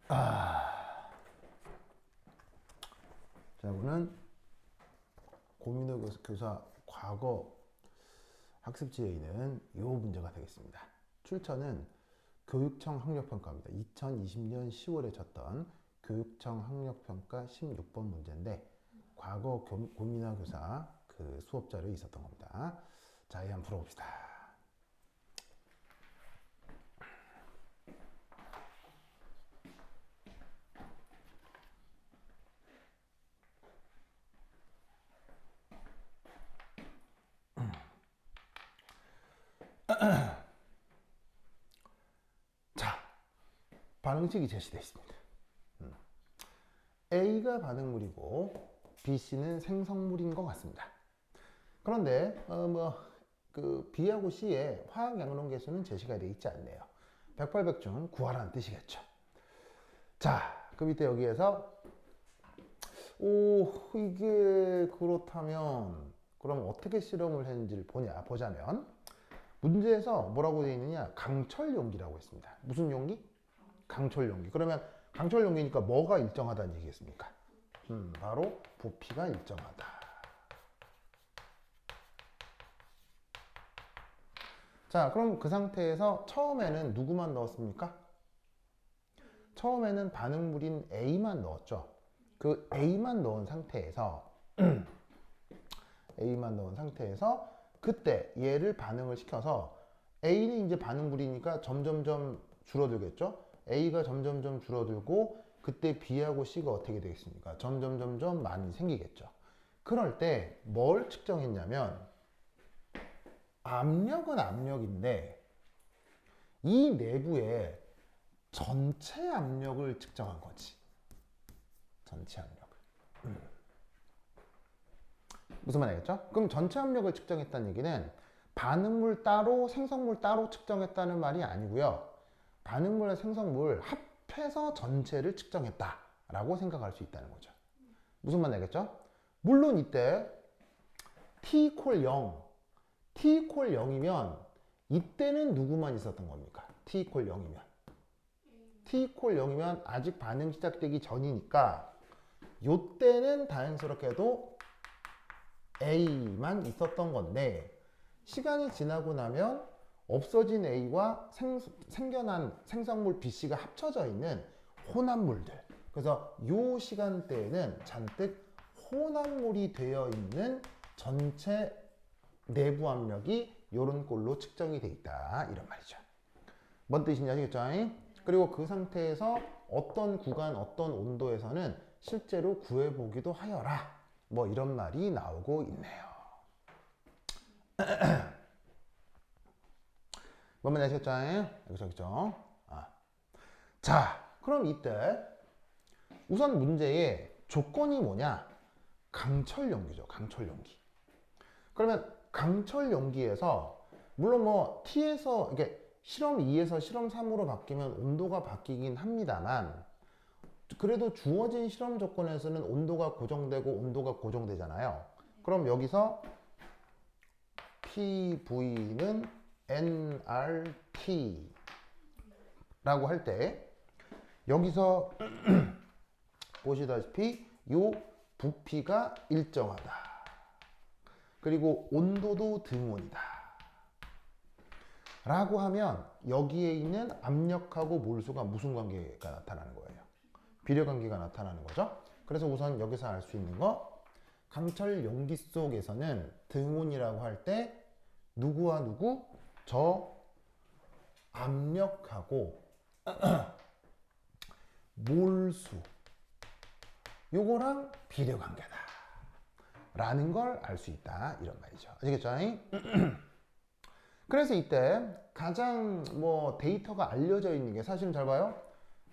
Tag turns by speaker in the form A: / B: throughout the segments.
A: 자, 이거는 고민호 교사 과거 학습지에 있는 이 문제가 되겠습니다. 출처는 교육청 학력평가입니다. 2020년 10월에 쳤던 교육청 학력평가 16번 문제인데 과거 고민호 교사 그 수업 자료에 있었던 겁니다. 자, 이 한번 풀어봅시다. 자, 반응식이 제시되어 있습니다. A가 반응물이고 BC는 생성물인 것 같습니다. 그런데 B하고 C의 화학 양론 계수는 제시가 되어 있지 않네요. 백발백중 구하라는 뜻이겠죠. 자, 그럼 이때 여기에서 이게 그렇다면 그럼 어떻게 실험을 했는지를 보자면 문제에서 뭐라고 되어 있느냐, 강철 용기라고 했습니다. 무슨 용기? 강철 용기. 그러면 강철 용기니까 뭐가 일정하다는 얘기겠습니까? 바로 부피가 일정하다. 자, 그럼 그 상태에서 처음에는 누구만 넣었습니까? 처음에는 반응물인 A만 넣었죠. 그 A만 넣은 상태에서 그때 얘를 반응을 시켜서 A는 이제 반응물이니까 점점점 줄어들겠죠. A가 점점점 줄어들고 그때 B하고 C가 어떻게 되겠습니까? 점점점점 많이 생기겠죠. 그럴 때 뭘 측정했냐면 압력은 압력인데 이 내부에 전체 압력을 측정한 거지. 전체 압력을. 무슨 말 알겠죠? 그럼 전체 압력을 측정했다는 얘기는 반응물 따로 생성물 따로 측정했다는 말이 아니고요. 반응물과 생성물 합해서 전체를 측정했다라고 생각할 수 있다는 거죠. 무슨 말 알겠죠? 물론 이때 t = 0, t = 0이면 이때는 누구만 있었던 겁니까? t = 0이면 t = 0이면 아직 반응 시작되기 전이니까 요때는 다행스럽게도 A만 있었던 건데 시간이 지나고 나면 없어진 A와 생겨난 생성물 BC가 합쳐져 있는 혼합물들, 그래서 이 시간대에는 잔뜩 혼합물이 되어 있는 전체 내부 압력이 이런 꼴로 측정이 돼 있다, 이런 말이죠. 뭔 뜻인지 아시겠죠? 그리고 그 상태에서 어떤 구간 어떤 온도에서는 실제로 구해보기도 하여라, 뭐 이런 말이 나오고 있네요. 뭔 말인지 아시겠죠? 여기죠. 자, 그럼 이때 우선 문제의 조건이 뭐냐? 강철 용기죠. 강철 용기. 그러면 강철 용기에서 물론 뭐 T에서 이게 실험 2에서 실험 3으로 바뀌면 온도가 바뀌긴 합니다만 그래도 주어진 실험 조건에서는 온도가 고정되고 온도가 고정되잖아요. 그럼 여기서 PV는 nRT 라고 할 때 여기서 보시다시피 요 부피가 일정하다. 그리고 온도도 등온이다. 라고 하면 여기에 있는 압력하고 몰수가 무슨 관계가 나타나는 거예요? 비례 관계가 나타나는 거죠. 그래서 우선 여기서 알 수 있는 거, 강철 용기 속에서는 등온이라고 할 때 누구와 누구? 저 압력하고 몰수 요거랑 비례 관계다 라는 걸 알 수 있다, 이런 말이죠. 아시겠죠? 그래서 이때 가장 데이터가 알려져 있는 게, 사실은 잘 봐요.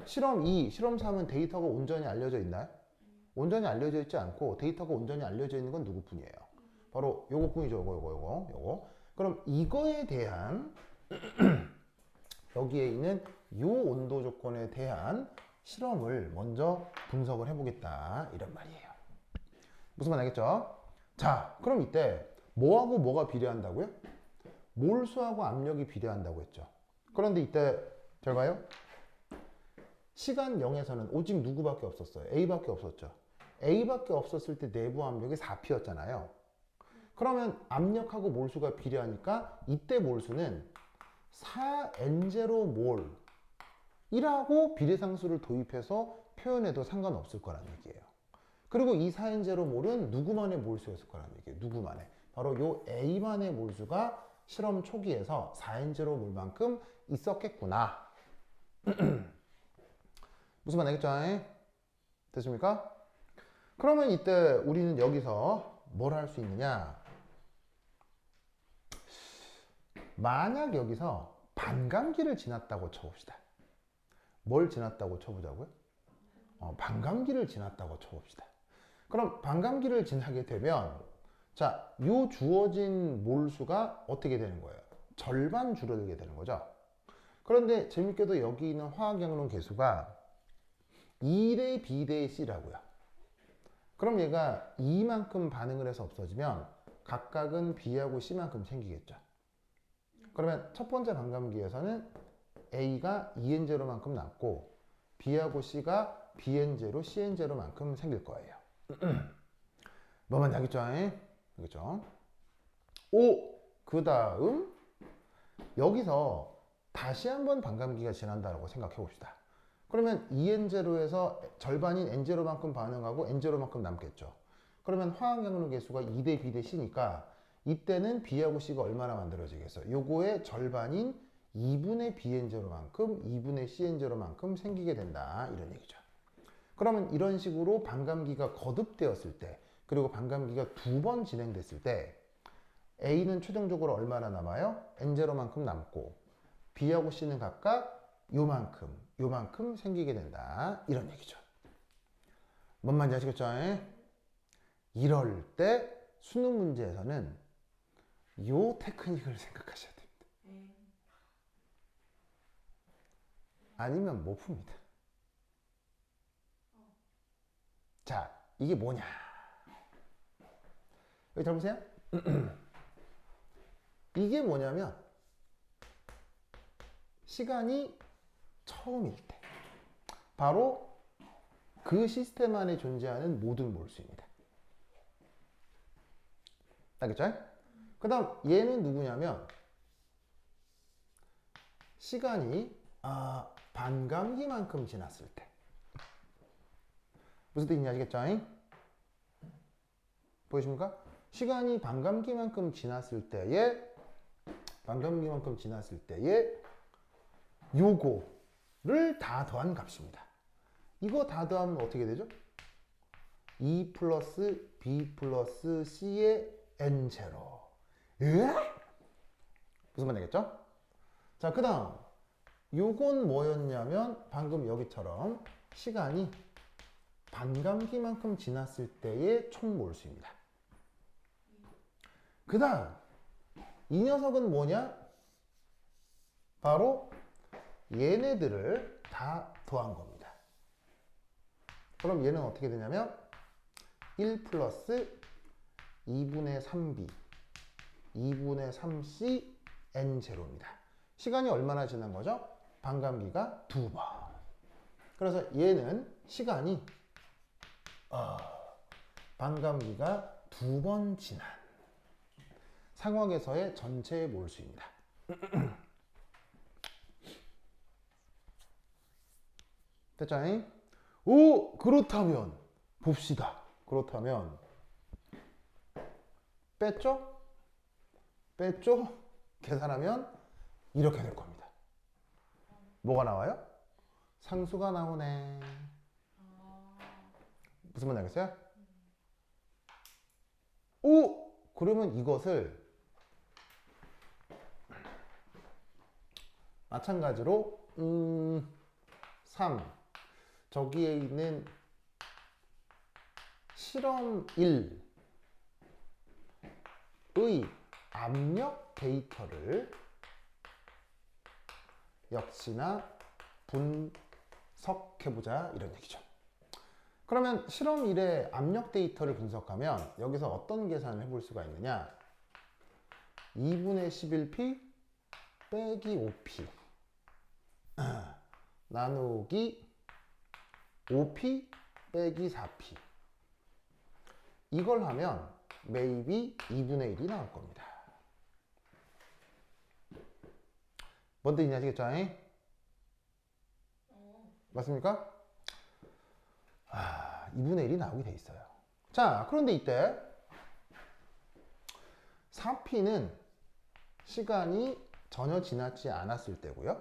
A: 실험 2, 실험 3은 데이터가 온전히 알려져 있나요? 온전히 알려져 있지 않고 데이터가 온전히 알려져 있는 건 누구뿐이에요? 바로 요거뿐이죠. 요거. 그럼 이거에 대한 여기에 있는 요 온도 조건에 대한 실험을 먼저 분석을 해보겠다, 이런 말이에요. 무슨 말 알겠죠? 자, 그럼 이때 뭐하고 뭐가 비례한다고요? 몰수하고 압력이 비례한다고 했죠. 그런데 이때 잘 봐요. 시간 0에서는 오직 누구밖에 없었어요? A밖에 없었죠. A밖에 없었을 때 내부 압력이 4P였잖아요. 그러면 압력하고 몰수가 비례하니까 이때 몰수는 4N0몰 이라고 비례상수를 도입해서 표현해도 상관없을 거라는 얘기예요. 그리고 이 4N0몰은 누구만의 몰수였을 거라는 얘기예요. 누구만의. 바로 요 A만의 몰수가 실험 초기에서 4N0몰만큼 있었겠구나. 무슨 말 알겠죠? 됐습니까? 그러면 이때 우리는 여기서 뭘 할 수 있느냐? 만약 여기서 반감기를 지났다고 쳐봅시다. 뭘 지났다고 쳐보자고요? 반감기를 지났다고 쳐봅시다. 그럼 반감기를 지나게 되면 자, 요 주어진 몰수가 어떻게 되는 거예요? 절반 줄어들게 되는 거죠. 그런데 재밌게도 여기 있는 화학연료 개수가 2대 B대 C라고요. 그럼 얘가 2만큼 반응을 해서 없어지면 각각은 B하고 C만큼 생기겠죠. 그러면 첫 번째 반감기에서는 A가 2N0만큼 남고 B하고 C가 BN0, CN0만큼 생길 거예요. 뭐만 알겠죠? 알겠죠? 그 다음 여기서 다시 한번 반감기가 지난다고 생각해 봅시다. 그러면 2N0에서 절반인 N0만큼 반응하고 N0만큼 남겠죠. 그러면 화학연료 개수가 2대 B 대 C니까 이때는 B하고 C가 얼마나 만들어지겠어요? 요거의 절반인 2분의 BN0만큼 2분의 CN0만큼 생기게 된다. 이런 얘기죠. 그러면 이런 식으로 반감기가 거듭되었을 때 그리고 반감기가 2번 진행됐을 때 A는 최종적으로 얼마나 남아요? N0만큼 남고 B하고 C는 각각 요만큼 생기게 된다. 이런 얘기죠. 뭔 말인지 아시겠죠? 이럴 때 수능 문제에서는 요 테크닉을 생각하셔야 됩니다. 아니면 못 풉니다. 자, 이게 뭐냐? 여기 잘 보세요. 이게 뭐냐면 시간이 처음일 때 바로 그 시스템 안에 존재하는 모든 몰수입니다. 알겠죠? 그 다음 얘는 누구냐면 시간이 반감기만큼 지났을 때 무슨 뜻인지 아시겠죠? 보이십니까? 시간이 반감기만큼 지났을 때에 요거를 다 더한 값입니다. 이거 다 더하면 어떻게 되죠? 2 플러스 B 플러스 C의 N0. 무슨 말이겠죠? 자, 그 다음 요건 뭐였냐면 방금 여기처럼 시간이 반감기만큼 지났을 때의 총몰수입니다. 그 다음 이 녀석은 뭐냐? 바로 얘네들을 다 더한 겁니다. 그럼 얘는 어떻게 되냐면 1 플러스 2분의 3B 2분의 3C N0입니다. 시간이 얼마나 지난 거죠? 반감기가 2번. 그래서 얘는 시간이 반감기가 2번 지난 상황에서의 전체 몰수입니다. 됐죠? 그렇다면 봅시다. 그렇다면 뺐죠? 계산하면 이렇게 될 겁니다. 뭐가 나와요? 상수가 나오네. 무슨 말인지 알겠어요? 그러면 이것을 마찬가지로 3 저기에 있는 실험 1의 압력 데이터를 역시나 분석해보자 이런 얘기죠. 그러면 실험 1의 압력 데이터를 분석하면 여기서 어떤 계산을 해볼 수가 있느냐? 2분의 11P 빼기 5P 나누기 5p 빼기 4p. 이걸 하면 maybe 2분의 1이 나올 겁니다. 뭔 뜻인지 아시겠죠? 맞습니까? 2분의 1이 나오게 돼 있어요. 자, 그런데 이때 4p는 시간이 전혀 지나지 않았을 때고요.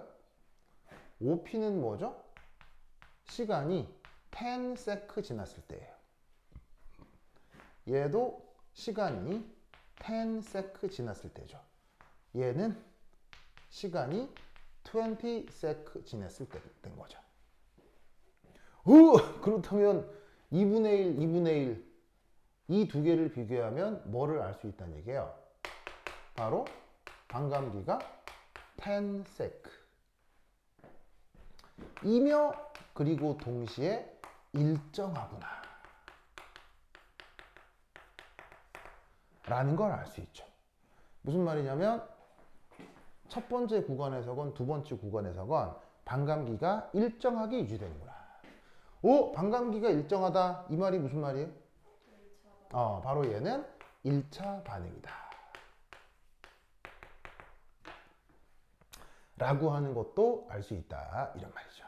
A: 5p는 뭐죠? 시간이 10sec 지났을 때예요. 얘도 시간이 10sec 지났을 때죠. 얘는 시간이 20sec 지났을 때 된 거죠. 그렇다면 2분의 1, 2분의 1 이 두 개를 비교하면 뭐를 알 수 있다는 얘기예요? 바로 반감기가 10sec 이며 그리고 동시에 일정하구나 라는 걸 알 수 있죠. 무슨 말이냐면 첫 번째 구간에서건 두 번째 구간에서건 반감기가 일정하게 유지되는구나. 반감기가 일정하다 이 말이 무슨 말이에요? 바로 얘는 1차 반응이다 라고 하는 것도 알 수 있다 이런 말이죠.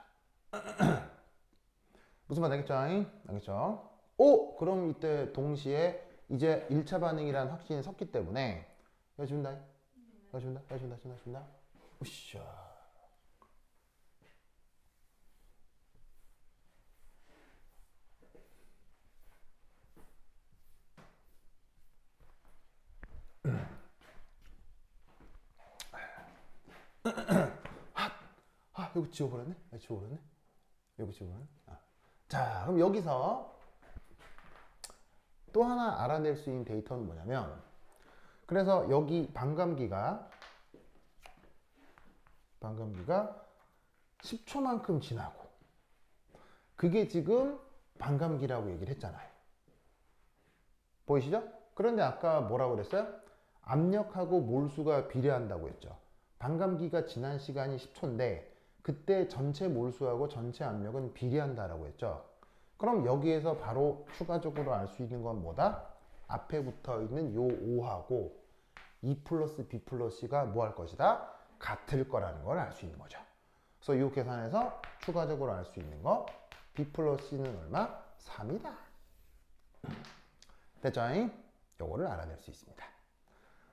A: 무슨 말 알겠죠? 알겠죠? 그럼 이때 동시에 이제 1차 반응이라는 확신이 섰기 때문에 해준다. 으쌰. 여기 지워버렸네? 여기 지워버렸네? 자, 그럼 여기서 또 하나 알아낼 수 있는 데이터는 뭐냐면, 그래서 여기 반감기가 10초만큼 지나고, 그게 지금 반감기라고 얘기를 했잖아요. 보이시죠? 그런데 아까 뭐라고 그랬어요? 압력하고 몰수가 비례한다고 했죠. 반감기가 지난 시간이 10초인데 그때 전체 몰수하고 전체 압력은 비례한다라고 했죠. 그럼 여기에서 바로 추가적으로 알 수 있는 건 뭐다? 앞에 붙어 있는 요 O하고 E 플러스 B 플러스 C가 뭐 할 것이다? 같을 거라는 걸 알 수 있는 거죠. 그래서 이 계산에서 추가적으로 알 수 있는 거 B 플러스 C는 얼마? 3이다. 됐죠? 요거를 알아낼 수 있습니다.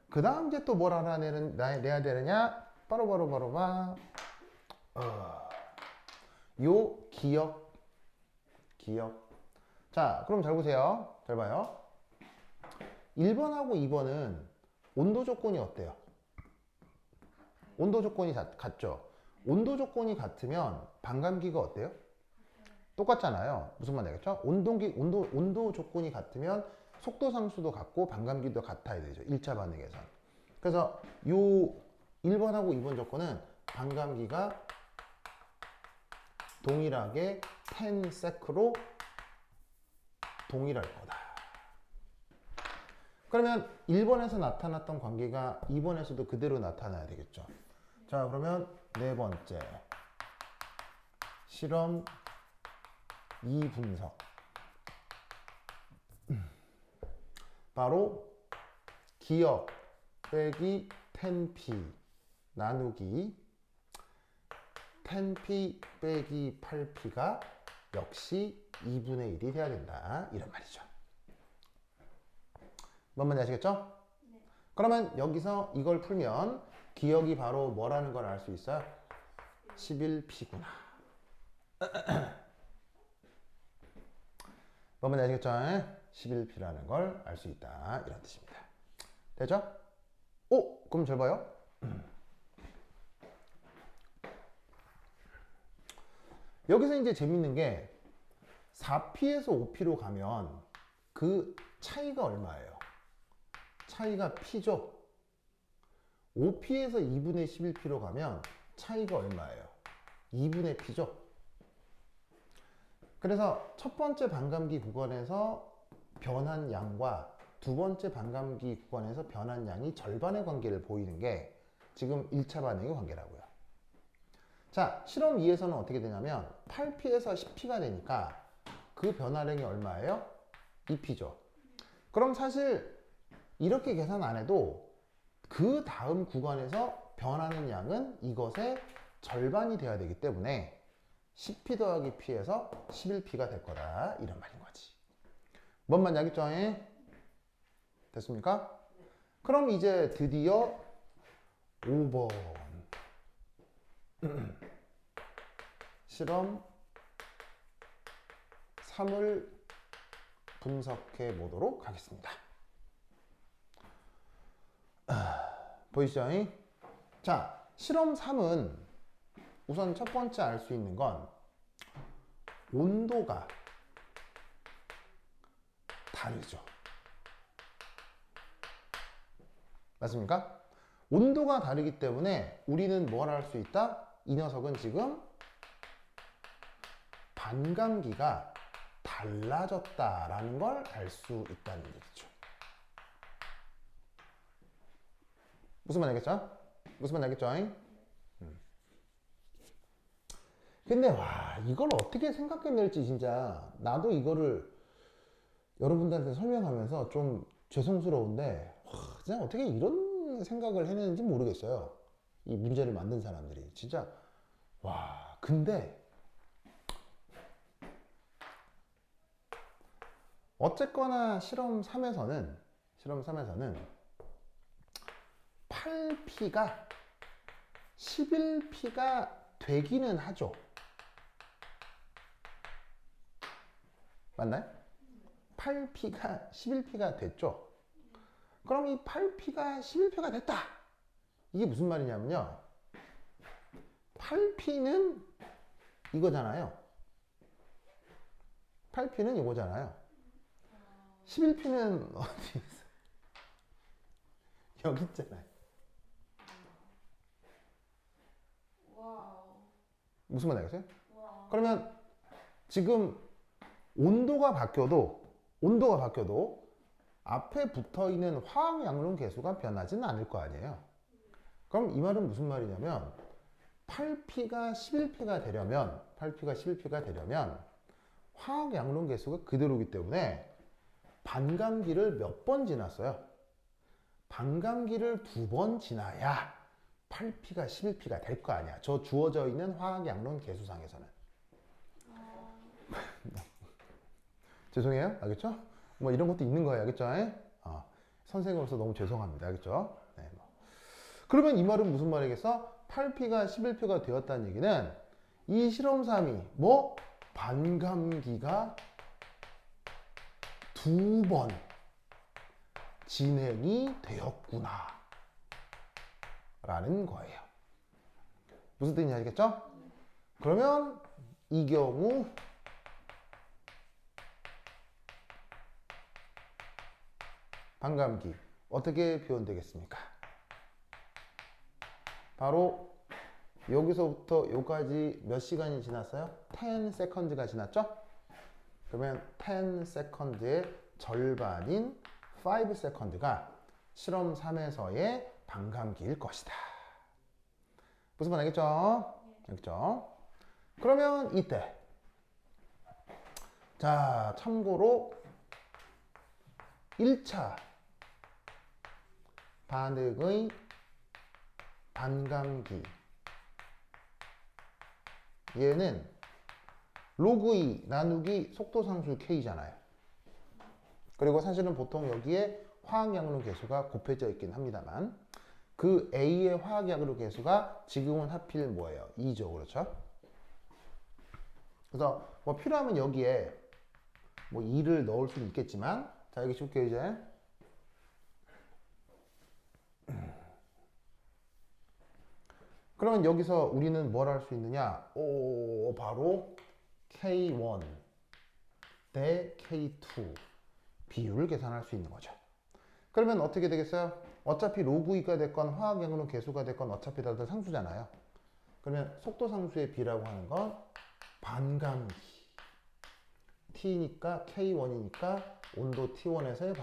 A: 그 다음 이제 또 뭘 알아내야 되느냐? 바로 요 기억. 자, 그럼 잘 보세요. 잘 봐요. 1번하고 2번은 온도 조건이 어때요? 온도 조건이 같죠? 온도 조건이 같으면 반감기가 어때요? 똑같잖아요. 무슨 말인지 알겠죠? 온도 조건이 같으면 속도 상수도 같고 반감기도 같아야 되죠. 1차 반응에서. 그래서 요 1번하고 2번 조건은 반감기가 동일하게 10sec로 동일할 거다. 그러면 1번에서 나타났던 관계가 2번에서도 그대로 나타나야 되겠죠. 자, 그러면 네 번째 실험 2분석. 바로 기억 빼기 10p 나누기 10p 빼기 8p가 역시 2분의 1이 돼야 된다 이런 말이죠. 뭔 말인지 아시겠죠? 네. 그러면 여기서 이걸 풀면 기억이 바로 뭐라는 걸 알 수 있어요? 11p구나. 뭔 말인지 아시겠죠? 11p라는 걸 알 수 있다 이런 뜻입니다. 되죠? 그럼 잘 봐요. 여기서 이제 재밌는 게 4p에서 5p로 가면 그 차이가 얼마예요? 차이가 p죠. 5p에서 2분의 11p로 가면 차이가 얼마예요? 2분의 p죠. 그래서 첫 번째 반감기 구간에서 변한 양과 두 번째 반감기 구간에서 변한 양이 절반의 관계를 보이는 게 지금 1차 반응의 관계라고요. 자, 실험 2에서는 어떻게 되냐면 8P에서 10P가 되니까 그 변화량이 얼마예요? 2P죠. 그럼 사실 이렇게 계산 안 해도 그 다음 구간에서 변하는 양은 이것의 절반이 돼야 되기 때문에 10P 더하기 P에서 11P가 될 거다 이런 말인 거지. 뭔 말인지 알겠죠? 됐습니까? 그럼 이제 드디어 5번 실험 3을 분석해 보도록 하겠습니다. 보이시죠? 자, 실험 3은 우선 첫 번째 알 수 있는 건 온도가 다르죠. 맞습니까? 온도가 다르기 때문에 우리는 뭘 할 수 있다? 이 녀석은 지금 반감기가 달라졌다라는 걸 알 수 있다는 얘기죠. 무슨 말 알겠죠? 무슨 말 알겠죠? 근데 와, 이걸 어떻게 생각해낼지 진짜 나도 이거를 여러분들한테 설명하면서 좀 죄송스러운데 와, 진짜 어떻게 이런 생각을 해내는지 모르겠어요. 이 문제를 만든 사람들이 진짜 와. 근데 어쨌거나 실험 3에서는 8P가 11P가 되기는 하죠. 맞나요? 8P가 11P가 됐죠. 그럼 이 8P가 11P가 됐다. 이게 무슨 말이냐면요. 8P는 이거잖아요. 8P는 이거잖아요. 11P는 어디 있어? 여기 있잖아요. 무슨 말 알겠어요? 그러면 지금 온도가 바뀌어도 앞에 붙어 있는 화학 양론 계수가 변하지는 않을 거 아니에요. 그럼 이 말은 무슨 말이냐면 8P가 11P가 되려면 화학 양론 계수가 그대로이기 때문에 반감기를 몇 번 지났어요? 반감기를 2번 지나야 8P가 11P가 될 거 아니야. 저 주어져 있는 화학 양론 계수상에서는. 죄송해요. 알겠죠? 뭐 이런 것도 있는 거예요. 알겠죠? 선생으로서 너무 죄송합니다. 알겠죠? 네, 뭐. 그러면 이 말은 무슨 말이겠어? 8P가 11P가 되었다는 얘기는 이 실험 3이 뭐? 반감기가 2번 진행이 되었구나 라는 거예요. 무슨 뜻인지 알겠죠? 그러면 이 경우 반감기 어떻게 표현되겠습니까? 바로 여기서부터 여기까지 몇 시간이 지났어요? 10second가 지났죠? 그러면 10second의 절반인 5second가 실험 3에서의 반감기일 것이다. 무슨 말 알겠죠? 알겠죠? 그러면 이때 자, 참고로 1차 반응의 반감기 얘는 로그 2 나누기 속도상수 K잖아요. 그리고 사실은 보통 여기에 화학양론 계수가 곱해져 있긴 합니다만 그 A의 화학양론 계수가 지금은 하필 뭐예요? 2죠. 그렇죠? 그래서 뭐 필요하면 여기에 뭐 2를 넣을 수는 있겠지만 자, 여기 줄게요 이제. 그러면 여기서 우리는 뭘 할 수 있느냐? 바로 K1 대 K2 비율을 계산할 수 있는 거죠. 그러면 어떻게 되겠어요? 어차피 로그 2가 됐건 화학양론 계수가 됐건 어차피 다들 상수잖아요. 그러면 속도상수의 비라고 하는 건 반감기 T니까 K1이니까 온도 T1에서의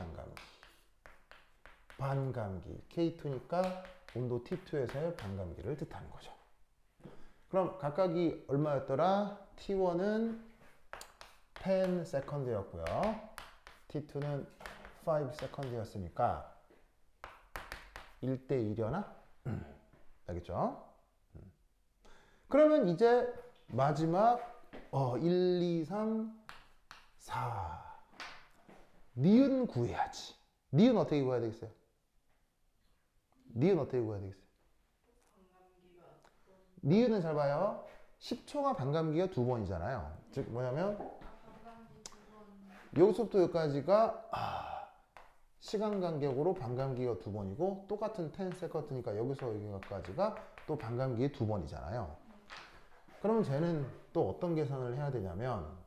A: 반감기 K2니까 온도 T2에서의 반감기를 뜻하는 거죠. 그럼 각각이 얼마였더라? T1은 10 second였고요. T2는 5 second였으니까 1대 1이려나? 알겠죠? 그러면 이제 마지막 1, 2, 3, 4 니은 구해야지. 니은 어떻게 구해야 되겠어요? 니은 어떻게 구해야 되겠어요? 니은은 잘 봐요. 10초가 반감기가 2번이잖아요. 즉 뭐냐면 여기서부터 여기까지가 시간 간격으로 반감기가 2번이고 똑같은 10 세컨드니까 여기서 여기까지가 또 반감기의 2번이잖아요. 그러면 쟤는 또 어떤 계산을 해야 되냐면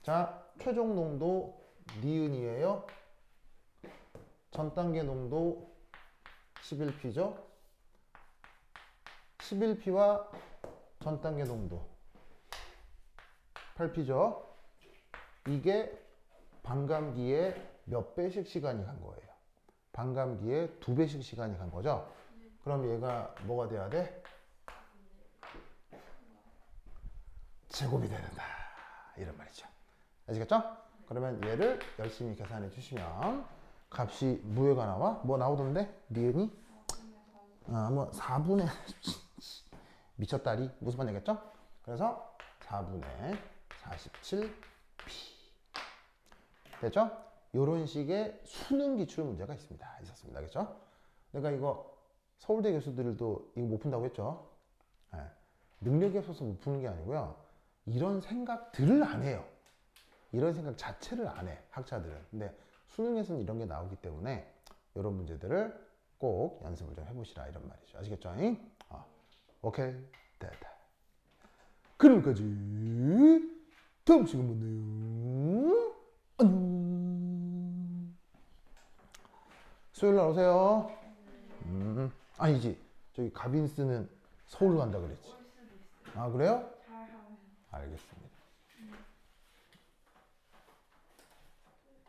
A: 자, 최종 농도 니은이에요. 전 단계 농도 11P죠. 11P와 전 단계 농도 8P죠. 이게 반감기에 몇 배씩 시간이 간 거예요? 반감기에 2배씩 시간이 간 거죠. 그럼 얘가 뭐가 돼야 돼? 제곱이 돼야 된다. 이런 말이죠. 아시겠죠? 그러면 얘를 열심히 계산해 주시면 값이 무효가 나와? 뭐 나오던데? 니은이? 뭐 4분의 미쳤다리 무슨 말이겠죠? 그래서 4분의 47p 됐죠? 이런 식의 수능 기출 문제가 있었습니다. 그렇죠? 내가 이거 서울대 교수들도 이거 못 푼다고 했죠? 네. 능력이 없어서 못 푸는 게 아니고요. 이런 생각들을 안 해요. 이런 생각 자체를 안 해, 학자들은. 근데 수능에서는 이런 게 나오기 때문에 이런 문제들을 꼭 연습을 좀 해보시라 이런 말이죠. 아시겠죠? 오케이, 됐다. 그럼 여기까지 다음 시간 만나요. 안녕. 수요일날 오세요. 아니지, 저기 가빈스는 서울 간다 그랬지. 아, 그래요? 알겠습니다.